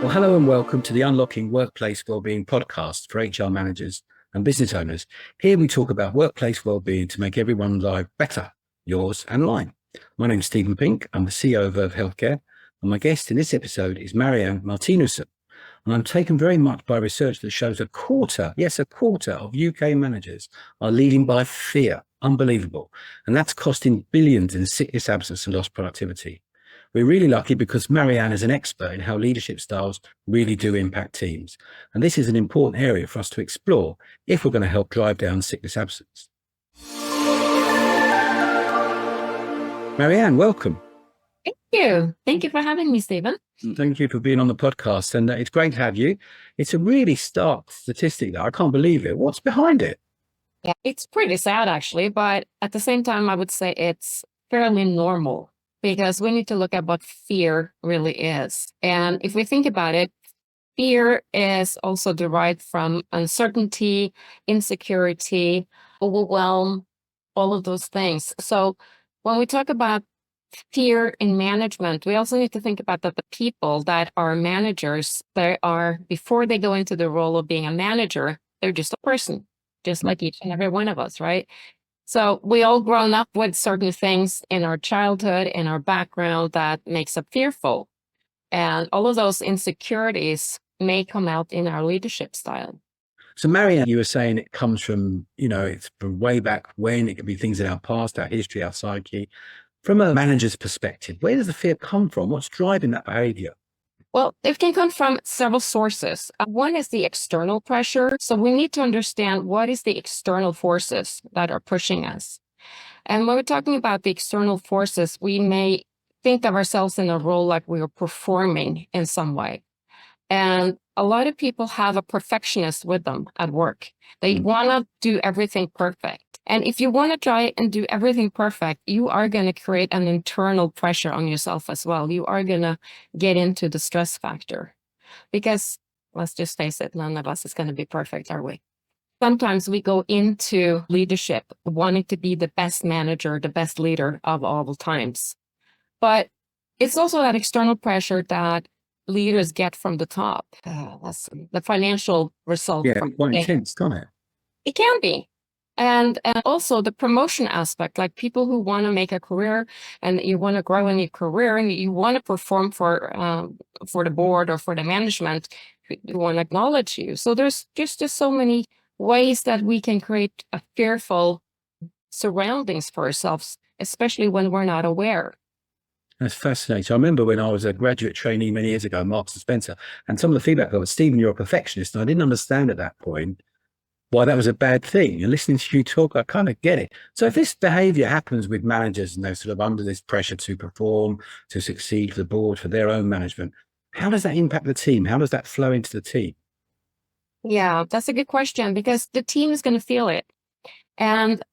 Well, hello and welcome to the Unlocking Workplace Wellbeing podcast for HR managers and business owners. Here we talk about workplace wellbeing to make everyone's life better, yours and mine. My name is Steven Pink. I'm the CEO of Verve Healthcare, and my guest in this episode is Mariann Marthinussen. And I'm taken very much by research that shows a quarter of UK managers are leading by fear. Unbelievable. And that's costing billions in sickness, absence and lost productivity. We're really lucky because Mariann is an expert in how leadership styles really do impact teams. And this is an important area for us to explore if we're going to help drive down sickness absence. Mariann, welcome. Thank you. Thank you for having me, Steven. Thank you for being on the podcast. And it's great to have you. It's a really stark statistic that I can't believe it. What's behind it? Yeah, it's pretty sad, actually. But at the same time, I would say it's fairly normal, because we need to look at what fear really is. And if we think about it, fear is also derived from uncertainty, insecurity, overwhelm, all of those things. So when we talk about fear in management, we also need to think about that the people that are managers, before they go into the role of being a manager, they're just a person, just like each and every one of us, right? So we all grown up with certain things in our childhood, in our background that makes us fearful. And all of those insecurities may come out in our leadership style. So Mariann, you were saying it comes from, it's from way back when. It could be things in our past, our history, our psyche. From a manager's perspective, where does the fear come from? What's driving that behavior? Well, it can come from several sources. One is the external pressure. So we need to understand what is the external forces that are pushing us. And when we're talking about the external forces, we may think of ourselves in a role like we are performing in some way. And a lot of people have a perfectionist with them at work. They want to do everything perfect. And if you want to try and do everything perfect, you are going to create an internal pressure on yourself as well. You are going to get into the stress factor, because let's just face it, none of us is going to be perfect, are we? Sometimes we go into leadership wanting to be the best manager, the best leader of all times. But it's also that external pressure that leaders get from the top. That's the financial result. Yeah, quite intense, can't it? It can be. And also the promotion aspect, like people who want to make a career and you want to grow in your career and you want to perform for the board or for the management who want to acknowledge you. So there's just so many ways that we can create a fearful surroundings for ourselves, especially when we're not aware. That's fascinating. I remember when I was a graduate trainee many years ago, Marks and Spencer, and some of the feedback was, Steven, you're a perfectionist. And I didn't understand at that point why that was a bad thing. And listening to you talk, I kind of get it. So if this behavior happens with managers and they're sort of under this pressure to perform, to succeed for the board, for their own management, how does that impact the team? How does that flow into the team? Yeah, that's a good question, because the team is going to feel it. And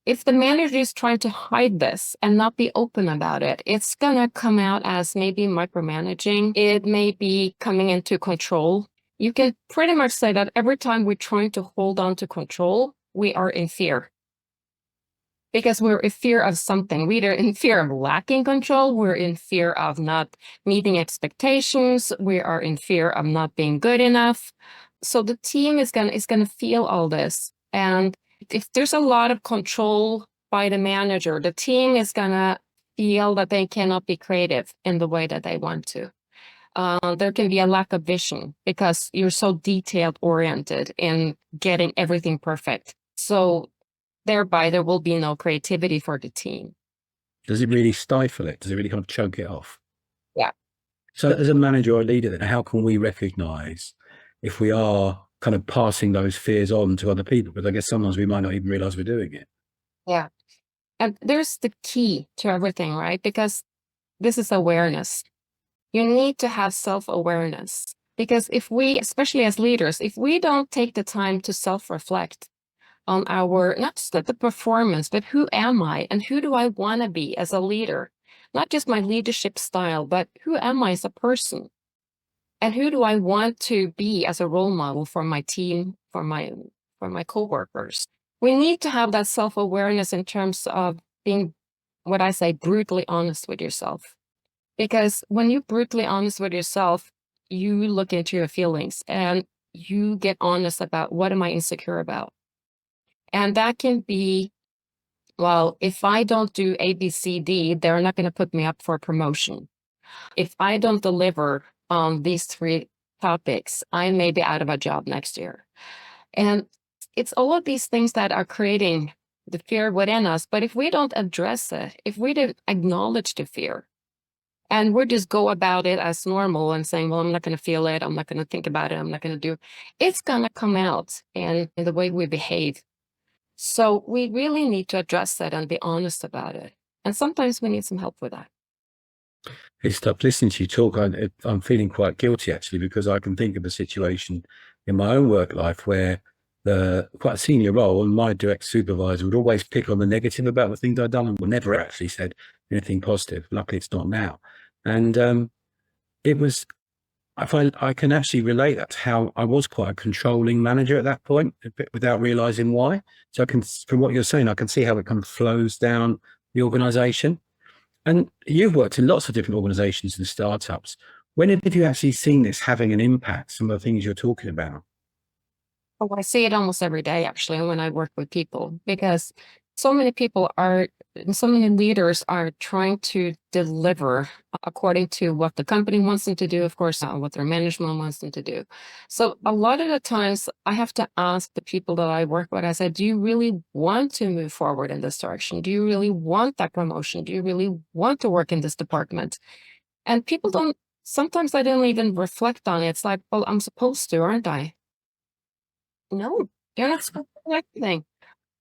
if the manager is trying to hide this and not be open about it, it's going to come out as maybe micromanaging. It may be coming into control. You can pretty much say that every time we're trying to hold on to control, we are in fear. Because we're in fear of something. We're in fear of lacking control. We're in fear of not meeting expectations. We are in fear of not being good enough. So the team is going to feel all this. And if there's a lot of control by the manager, the team is going to feel that they cannot be creative in the way that they want to. There can be a lack of vision because you're so detailed oriented in getting everything perfect. So thereby there will be no creativity for the team. Does it really stifle it? Does it really kind of choke it off? Yeah. So as a manager or a leader, then how can we recognize if we are kind of passing those fears on to other people? Because I guess sometimes we might not even realize we're doing it. Yeah. And there's the key to everything, right? Because this is awareness. You need to have self-awareness, because if we, especially as leaders, if we don't take the time to self-reflect on our, not just the performance, but who am I and who do I want to be as a leader? Not just my leadership style, but who am I as a person? And who do I want to be as a role model for my team, for my coworkers? We need to have that self-awareness in terms of being, what I say, brutally honest with yourself. Because when you're brutally honest with yourself, you look into your feelings and you get honest about what am I insecure about. And that can be, well, if I don't do A, B, C, D, they're not going to put me up for promotion. If I don't deliver on these 3 topics, I may be out of a job next year. And it's all of these things that are creating the fear within us. But if we don't address it, if we don't acknowledge the fear, and we just go about it as normal and saying, well, I'm not going to feel it, I'm not going to think about it, I'm not going to do it, it's going to come out in the way we behave. So we really need to address that and be honest about it. And sometimes we need some help with that. Hey, stop listening to you talk. I'm feeling quite guilty actually, because I can think of a situation in my own work life where quite a senior role, and my direct supervisor would always pick on the negative about the things I'd done and would never actually said anything positive. Luckily, it's not now. And it was, I find I can actually relate that to how I was quite a controlling manager at that point, a bit without realizing why. So I can, from what you're saying, I can see how it kind of flows down the organization. And you've worked in lots of different organizations and startups. When have you actually seen this having an impact, some of the things you're talking about? Oh, I see it almost every day, actually, when I work with people, because so many leaders are trying to deliver according to what the company wants them to do, of course, what their management wants them to do. So a lot of the times I have to ask the people that I work with, I said, do you really want to move forward in this direction? Do you really want that promotion? Do you really want to work in this department? And people don't, sometimes I don't even reflect on it. It's like, well, I'm supposed to, aren't I? No, you're not supposed to do anything.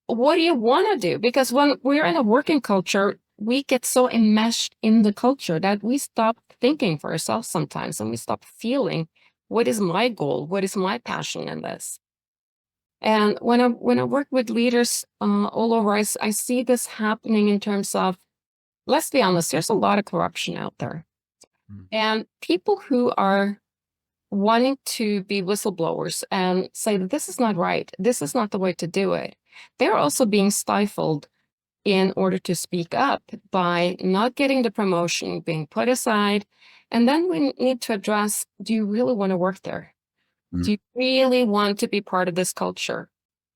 What do you want to do? Because when we're in a working culture, we get so enmeshed in the culture that we stop thinking for ourselves sometimes, and we stop feeling, what is my goal? What is my passion in this? And when I work with leaders all over, I see this happening in terms of, let's be honest, there's a lot of corruption out there. And people who are wanting to be whistleblowers and say that this is not right, this is not the way to do it, they're also being stifled in order to speak up by not getting the promotion, being put aside. And then we need to address, do you really want to work there? Do you really want to be part of this culture?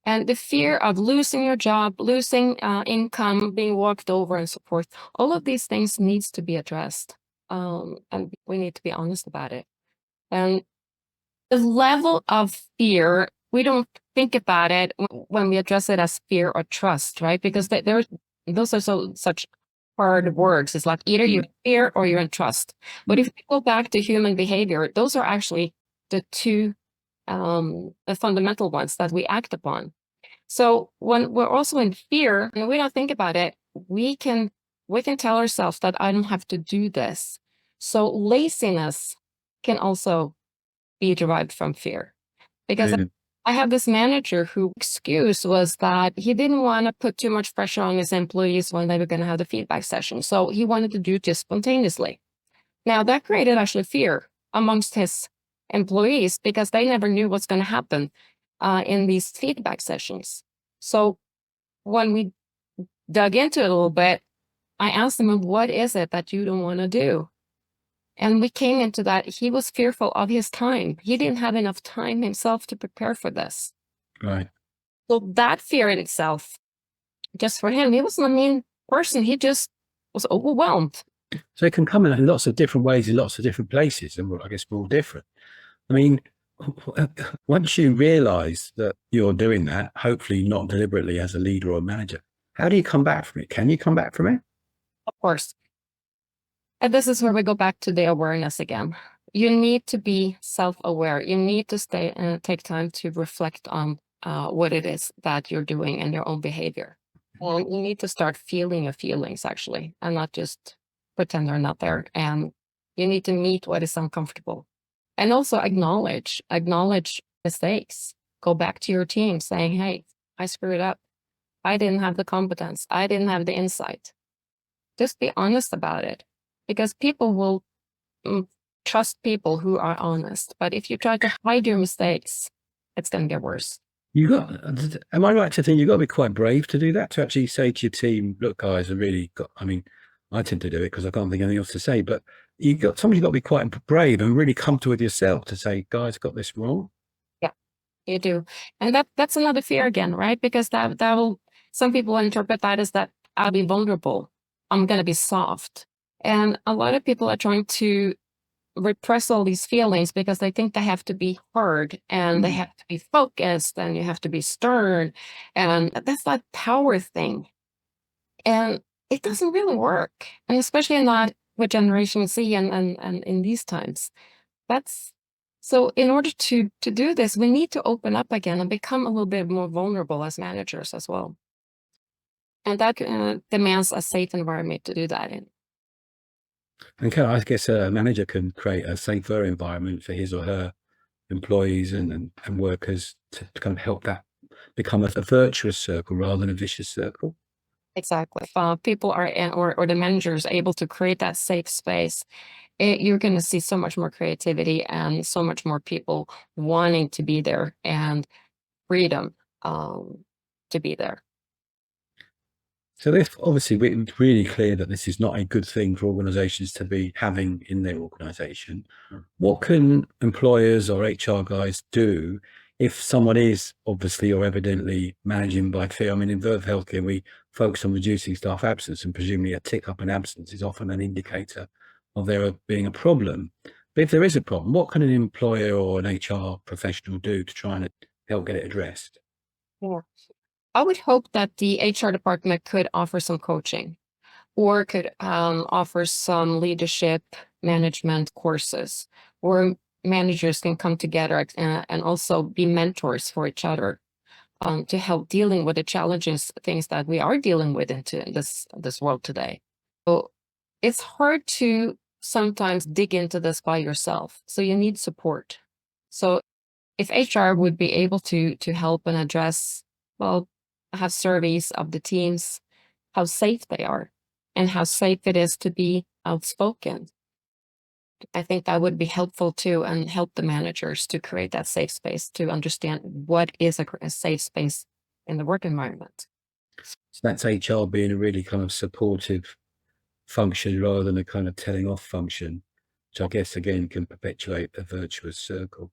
And the fear of losing your job, losing income, being walked over and so forth, all of these things needs to be addressed. And we need to be honest about it. And the level of fear, we don't think about it when we address it as fear or trust, right? Because those are such hard words. It's like either you're in fear or you're in trust. But if we go back to human behavior, those are actually the 2 the fundamental ones that we act upon. So when we're also in fear and we don't think about it, we can tell ourselves that I don't have to do this. So laziness can also be derived from fear. Because I have this manager whose excuse was that he didn't want to put too much pressure on his employees when they were going to have the feedback session. So he wanted to do it just spontaneously. Now that created actually fear amongst his employees because they never knew what's going to happen in these feedback sessions. So when we dug into it a little bit, I asked him, what is it that you don't want to do? And we came into that he was fearful of his time. He didn't have enough time himself to prepare for this. Right. So that fear in itself, just for him, he wasn't a mean person. He just was overwhelmed. So it can come in lots of different ways in lots of different places. And I guess we're all different. I mean, once you realize that you're doing that, hopefully not deliberately as a leader or a manager, how do you come back from it? Can you come back from it? Of course. And this is where we go back to the awareness again. You need to be self-aware. You need to stay and take time to reflect on what it is that you're doing in your own behavior. And you need to start feeling your feelings, actually, and not just pretend they're not there. And you need to meet what is uncomfortable. And also acknowledge mistakes. Go back to your team saying, hey, I screwed up. I didn't have the competence. I didn't have the insight. Just be honest about it. Because people will trust people who are honest. But if you try to hide your mistakes, it's going to get worse. Am I right to think you've got to be quite brave to do that? To actually say to your team, look, guys, I tend to do it because I can't think of anything else to say, but somebody's got to be quite brave and really comfortable with yourself to say, guys, got this wrong. Yeah, you do. And that's another fear again, right? Because that will, some people interpret that as that I'll be vulnerable. I'm going to be soft. And a lot of people are trying to repress all these feelings because they think they have to be hard and they have to be focused and you have to be stern. And that's that power thing. And it doesn't really work. And especially not with Generation Z and in these times. That's so in order to do this, we need to open up again and become a little bit more vulnerable as managers as well. And that demands a safe environment to do that in. And I guess a manager can create a safer environment for his or her employees and workers to kind of help that become a virtuous circle rather than a vicious circle. Exactly. If people are or the managers are able to create that safe space, you're going to see so much more creativity and so much more people wanting to be there and freedom to be there. So if obviously we're really clear that this is not a good thing for organizations to be having in their organization, what can employers or HR guys do if someone is obviously or evidently managing by fear? I mean, in Verve Healthcare, we focus on reducing staff absence, and presumably a tick up in absence is often an indicator of there being a problem. But if there is a problem, what can an employer or an HR professional do to try and help get it addressed? Yeah. I would hope that the HR department could offer some coaching or could offer some leadership management courses where managers can come together and also be mentors for each other to help dealing with the challenges, things that we are dealing with into this world today. So it's hard to sometimes dig into this by yourself. So you need support. So if HR would be able to help and address, well, have surveys of the teams, how safe they are and how safe it is to be outspoken. I think that would be helpful too and help the managers to create that safe space to understand what is a safe space in the work environment. So that's HR being a really kind of supportive function rather than a kind of telling off function, which I guess again can perpetuate a virtuous circle.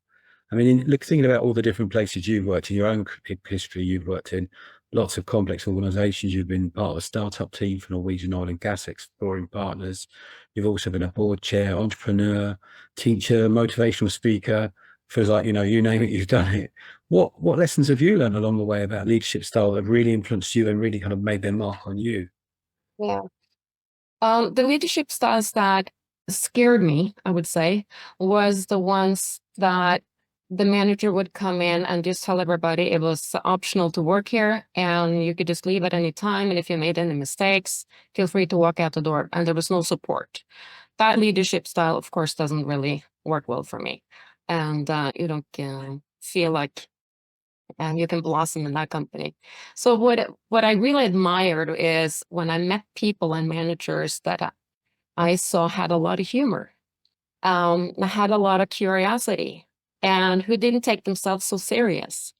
I mean, look, thinking about all the different places you've worked in your own history, you've worked in lots of complex organizations. You've been part of a startup team for Norwegian oil and gas exploring partners. You've also been a board chair, entrepreneur, teacher, motivational speaker. Feels like, you name it, you've done it. What lessons have you learned along the way about leadership style that really influenced you and really kind of made their mark on you? Yeah. The leadership styles that scared me, I would say, was the ones that the manager would come in and just tell everybody it was optional to work here and you could just leave at any time. And if you made any mistakes, feel free to walk out the door. And there was no support. That leadership style, of course, doesn't really work well for me. And you don't feel like you can blossom in that company. So what I really admired is when I met people and managers that I saw had a lot of humor, had a lot of curiosity, and who didn't take themselves so serious.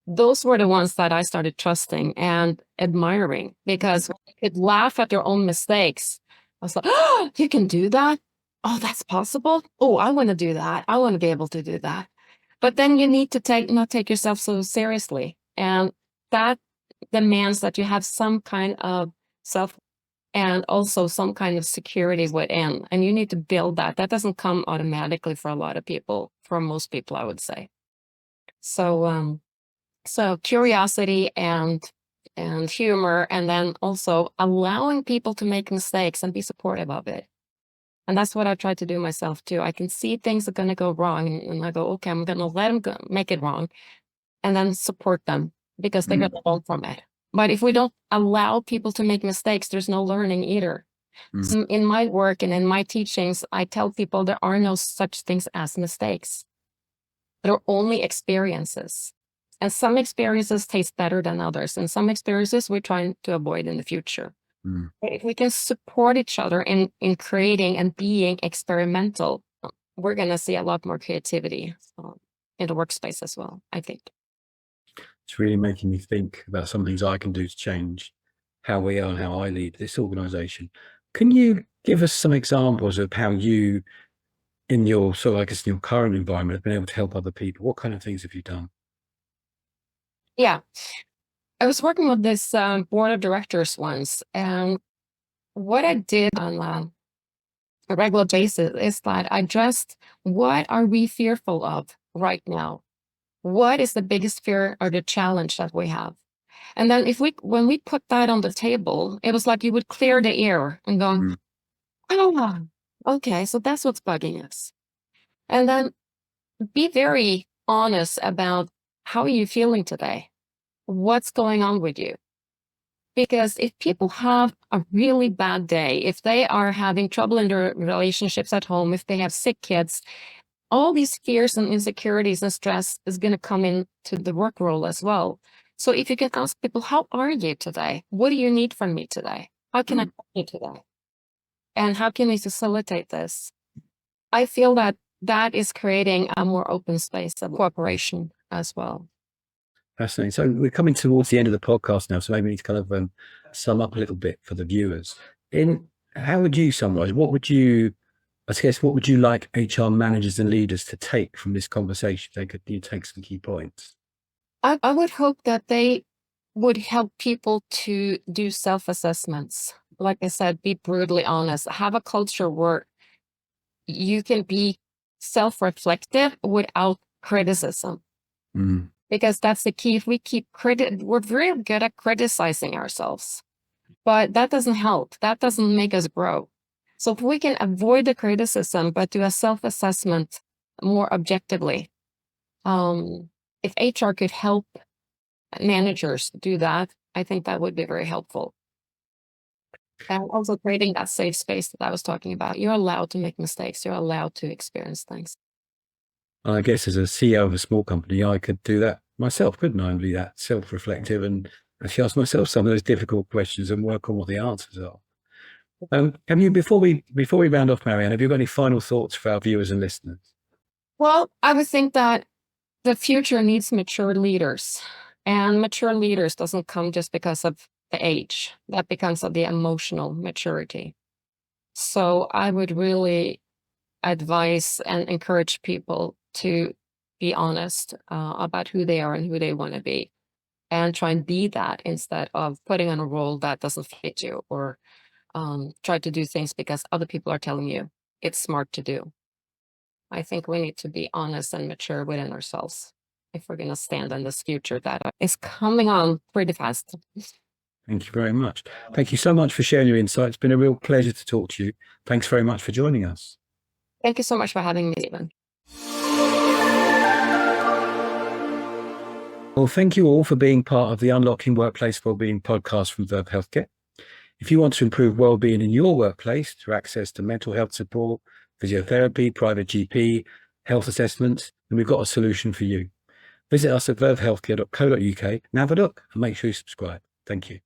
Those were the ones that I started trusting and admiring because when they could laugh at their own mistakes, I was like, oh, you can do that? Oh, that's possible? Oh, I want to do that. I want to be able to do that. But then you need to not take yourself so seriously. And that demands that you have some kind of self and also some kind of security within. And you need to build that. That doesn't come automatically for a lot of people, for most people, I would say. So curiosity and humor, and then also allowing people to make mistakes and be supportive of it. And that's what I try to do myself too. I can see things are going to go wrong and I go, okay, I'm going to let them make it wrong and then support them because they're going to learn from it. But if we don't allow people to make mistakes, there's no learning either. So in my work and in my teachings, I tell people there are no such things as mistakes. There are only experiences. And some experiences taste better than others. And some experiences we're trying to avoid in the future. If we can support each other in creating and being experimental, we're going to see a lot more creativity in the workspace as well, I think. It's really making me think about some things I can do to change how we are and how I lead this organization. Can you give us some examples of how you, in your sort of, I guess, in your current environment, have been able to help other people? What kind of things have you done? Yeah. I was working with this board of directors once, and what I did on a regular basis is that I addressed what are we fearful of right now? What is the biggest fear or the challenge that we have? And then when we put that on the table, it was like you would clear the air and go, oh, okay, so that's what's bugging us. And then be very honest about how are you feeling today? What's going on with you? Because if people have a really bad day, if they are having trouble in their relationships at home, if they have sick kids, all these fears and insecurities and stress is going to come into the work role as well. So if you can ask people, how are you today? What do you need from me today? How can I help you today? And how can we facilitate this? I feel that that is creating a more open space of cooperation as well. Fascinating. So we're coming towards the end of the podcast now, so maybe we need to kind of sum up a little bit for the viewers. How would you summarize? What would you like HR managers and leaders to take from this conversation? You take some key points. I would hope that they would help people to do self-assessments. Like I said, be brutally honest, have a culture where you can be self-reflective without criticism. Because that's the key. If we keep we're very good at criticizing ourselves, but that doesn't help. That doesn't make us grow. So if we can avoid the criticism, but do a self-assessment more objectively, if HR could help managers do that, I think that would be very helpful. And also creating that safe space that I was talking about. You're allowed to make mistakes. You're allowed to experience things. I guess as a CEO of a small company, I could do that myself, couldn't I? And be that self-reflective and actually ask myself some of those difficult questions and work on what the answers are. Before we round off, Mariann, have you got any final thoughts for our viewers and listeners? Well, I would think that the future needs mature leaders, and mature leaders doesn't come just because of the age. That becomes of the emotional maturity. So I would really advise and encourage people to be honest about who they are and who they want to be, and try and be that instead of putting on a role that doesn't fit you, or try to do things because other people are telling you it's smart to do. I think we need to be honest and mature within ourselves if we're going to stand in this future that is coming on pretty fast. Thank you very much. Thank you so much for sharing your insights. It's been a real pleasure to talk to you. Thanks very much for joining us. Thank you so much for having me, Steven. Well, thank you all for being part of the Unlocking Workplace Wellbeing podcast from Verve Healthcare. If you want to improve well-being in your workplace through access to mental health support, physiotherapy, private GP, health assessments, then we've got a solution for you. Visit us at vervehealthcare.co.uk and have a look and make sure you subscribe. Thank you.